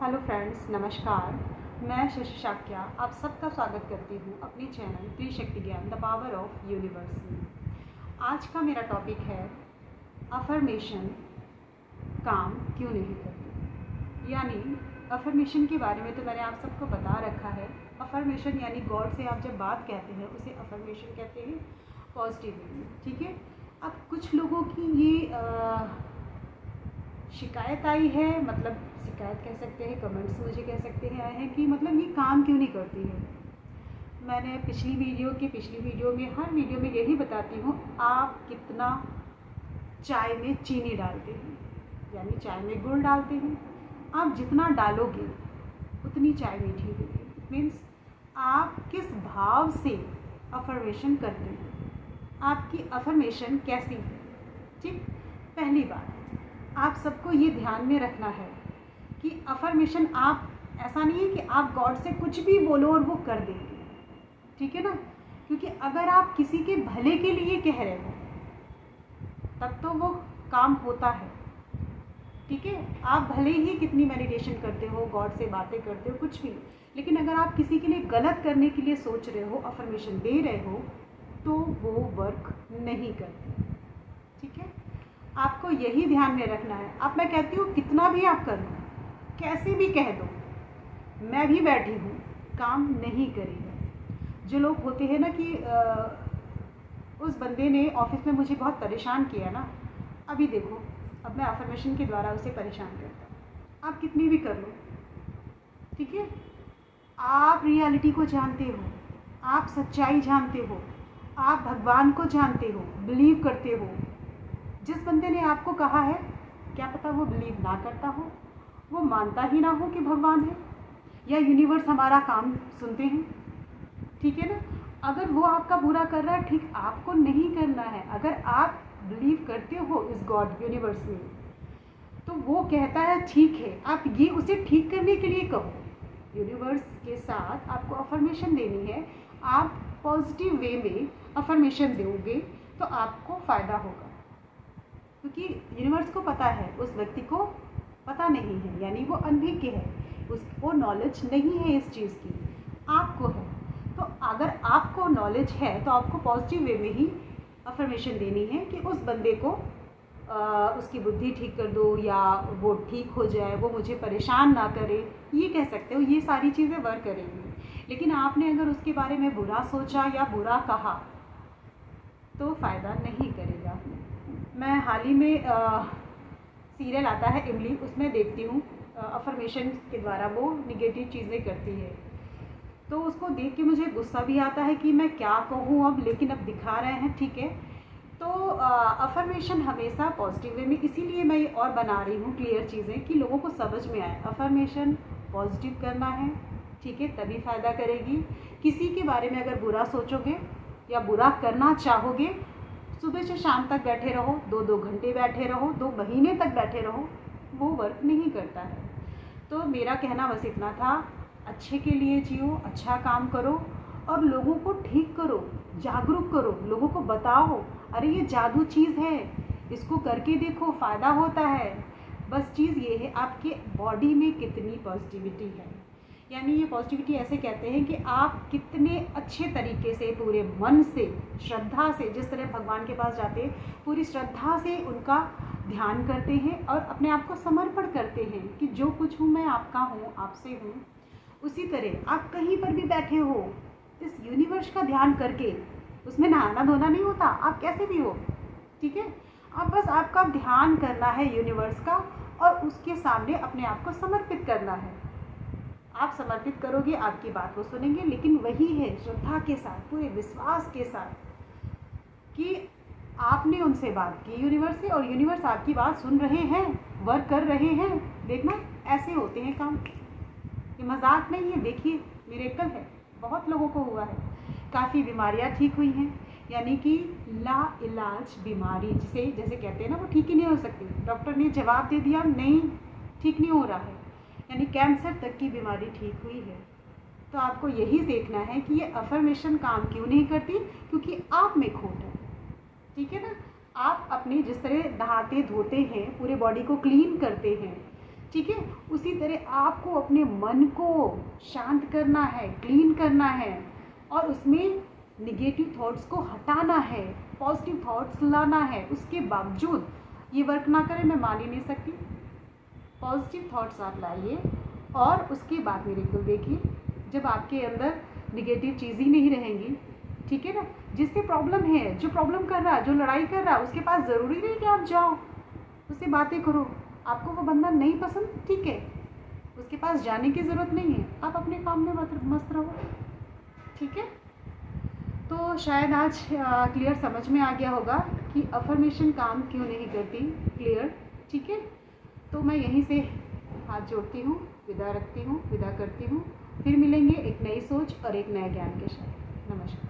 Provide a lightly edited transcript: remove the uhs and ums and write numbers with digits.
Hello friends, नमस्कार। मैं शशि शाक्या आप सबका स्वागत करती हूँ अपने चैनल त्रिशक्ति ज्ञान द पावर ऑफ यूनिवर्स में। आज का मेरा टॉपिक है अफर्मेशन काम क्यों नहीं करती। यानी अफर्मेशन के बारे में तो मैंने आप सबको बता रखा है। अफर्मेशन यानी गॉड से आप जब बात कहते हैं उसे अफर्मेशन कहते हैं पॉजिटिव में, ठीक है। अब कुछ लोगों की ये शिकायत आई है, मतलब शिकायत कह सकते हैं, कमेंट्स मुझे कह सकते हैं आए हैं कि मतलब ये काम क्यों नहीं करती है। मैंने पिछली वीडियो में हर वीडियो में यही बताती हूँ, आप कितना चाय में चीनी डालते हैं, यानी चाय में गुड़ डालते हैं, आप जितना डालोगे उतनी चाय मीठी होगी। मीन्स आप किस भाव से अफर्मेशन करते हैं, आपकी अफर्मेशन कैसी है, ठीक। पहली बात, आप सबको ये ध्यान में रखना है कि अफर्मेशन आप ऐसा नहीं है कि आप गॉड से कुछ भी बोलो और वो कर देंगे, ठीक है ना। क्योंकि अगर आप किसी के भले के लिए कह रहे हो तब तो वो काम होता है, ठीक है। आप भले ही कितनी मेडिटेशन करते हो, गॉड से बातें करते हो, कुछ भी, लेकिन अगर आप किसी के लिए गलत करने के लिए सोच रहे हो, अफर्मेशन दे रहे हो, तो वो वर्क नहीं करती, ठीक है। आपको यही ध्यान में रखना है। अब मैं कहती हूँ कितना भी आप कर लो, कैसे भी कह दो, मैं भी बैठी हूँ, काम नहीं करेगा। जो लोग होते हैं ना कि उस बंदे ने ऑफिस में मुझे बहुत परेशान किया ना, अभी देखो, अब मैं अफर्मेशन के द्वारा उसे परेशान करता हूँ। आप कितनी भी कर लो, ठीक है। आप रियलिटी को जानते हो, आप सच्चाई जानते हो, आप भगवान को जानते हो, बिलीव करते हो। जिस बंदे ने आपको कहा है, क्या पता वो बिलीव ना करता हो, वो मानता ही ना हो कि भगवान है या यूनिवर्स हमारा काम सुनते हैं, ठीक है ना। अगर वो आपका बुरा कर रहा है, ठीक, आपको नहीं करना है। अगर आप बिलीव करते हो इस गॉड यूनिवर्स में, तो वो कहता है ठीक है, आप ये उसे ठीक करने के लिए कहो। यूनिवर्स के साथ आपको अफर्मेशन देनी है। आप पॉजिटिव वे में अफर्मेशन दोगे तो आपको फ़ायदा होगा, क्योंकि यूनिवर्स को पता है, उस व्यक्ति को पता नहीं है, यानी वो अनभिज्ञ है, उसको नॉलेज नहीं है इस चीज़ की, आपको है। तो अगर आपको नॉलेज है तो आपको पॉजिटिव वे में ही अफर्मेशन देनी है कि उस बंदे को उसकी बुद्धि ठीक कर दो, या वो ठीक हो जाए, वो मुझे परेशान ना करे, ये कह सकते हो। ये सारी चीज़ें वर्क करेंगी। लेकिन आपने अगर उसके बारे में बुरा सोचा या बुरा कहा तो फ़ायदा नहीं करेगा। मैं हाल ही में सीरियल आता है इमली, उसमें देखती हूँ अफर्मेशन के द्वारा वो निगेटिव चीज़ें करती है, तो उसको देख के मुझे गुस्सा भी आता है कि मैं क्या कहूँ अब, लेकिन अब दिखा रहे हैं, ठीक है। तो अफर्मेशन हमेशा पॉजिटिव वे में, इसीलिए मैं ये और बना रही हूँ क्लियर चीज़ें कि लोगों को समझ में आए। अफर्मेशन पॉजिटिव करना है, ठीक है, तभी फ़ायदा करेगी। किसी के बारे में अगर बुरा सोचोगे या बुरा करना चाहोगे, सुबह से शाम तक बैठे रहो, 2-2 घंटे बैठे रहो, 2 महीने तक बैठे रहो, वो वर्क नहीं करता है। तो मेरा कहना बस इतना था, अच्छे के लिए जियो, अच्छा काम करो और लोगों को ठीक करो, जागरूक करो, लोगों को बताओ, अरे ये जादू चीज़ है, इसको करके देखो, फ़ायदा होता है। बस चीज़ ये है आपके बॉडी में कितनी पॉजिटिविटी है। यानी ये पॉजिटिविटी ऐसे कहते हैं कि आप कितने अच्छे तरीके से, पूरे मन से, श्रद्धा से, जिस तरह भगवान के पास जाते हैं, पूरी श्रद्धा से उनका ध्यान करते हैं और अपने आप को समर्पण करते हैं कि जो कुछ हूँ मैं आपका हूँ, आपसे हूँ। उसी तरह आप कहीं पर भी बैठे हो, इस यूनिवर्स का ध्यान करके, उसमें नहाना धोना नहीं होता, आप कैसे भी हो, ठीक है। अब बस आपका ध्यान करना है यूनिवर्स का और उसके सामने अपने आप को समर्पित करना है। आप समर्पित करोगे, आपकी बात वो सुनेंगे, लेकिन वही है श्रद्धा के साथ, पूरे विश्वास के साथ कि आपने उनसे बात की यूनिवर्स से और यूनिवर्स आपकी बात सुन रहे हैं, वर्क कर रहे हैं। देखना, ऐसे होते हैं काम, ये मजाक नहीं है। देखिए, मिरेकल है, बहुत लोगों को हुआ है, काफ़ी बीमारियां ठीक हुई हैं। यानी कि ला इलाज बीमारी जिसे जैसे कहते हैं ना, वो ठीक ही नहीं हो सकती। डॉक्टर ने जवाब दे दिया, नहीं ठीक नहीं हो रहा है, यानी कैंसर तक की बीमारी ठीक हुई है। तो आपको यही देखना है कि ये अफर्मेशन काम क्यों नहीं करती, क्योंकि आप में खोट है, ठीक है ना। आप अपनी जिस तरह नहाते धोते हैं, पूरे बॉडी को क्लीन करते हैं, ठीक है। उसी तरह आपको अपने मन को शांत करना है, क्लीन करना है और उसमें निगेटिव थॉट्स को हटाना है, पॉजिटिव थॉट्स लाना है। उसके बावजूद ये वर्क ना करे, मैं मान ही नहीं सकती। पॉजिटिव थॉट्स आप लाइए और उसके बाद मिरेकल देखिए। जब आपके अंदर निगेटिव चीज़ ही नहीं रहेंगी, ठीक है ना, जिससे प्रॉब्लम है, जो प्रॉब्लम कर रहा है, जो लड़ाई कर रहा है, उसके पास ज़रूरी नहीं कि आप जाओ उससे बातें करो। आपको वो बंदा नहीं पसंद, ठीक है, उसके पास जाने की ज़रूरत नहीं है, आप अपने काम में मस्त रहो, ठीक है। तो शायद आज क्लियर समझ में आ गया होगा कि अफर्मेशन काम क्यों नहीं करती, क्लियर, ठीक है। तो मैं यहीं से हाथ जोड़ती हूँ, विदा करती हूँ। फिर मिलेंगे एक नई सोच और एक नए ज्ञान के साथ। नमस्कार।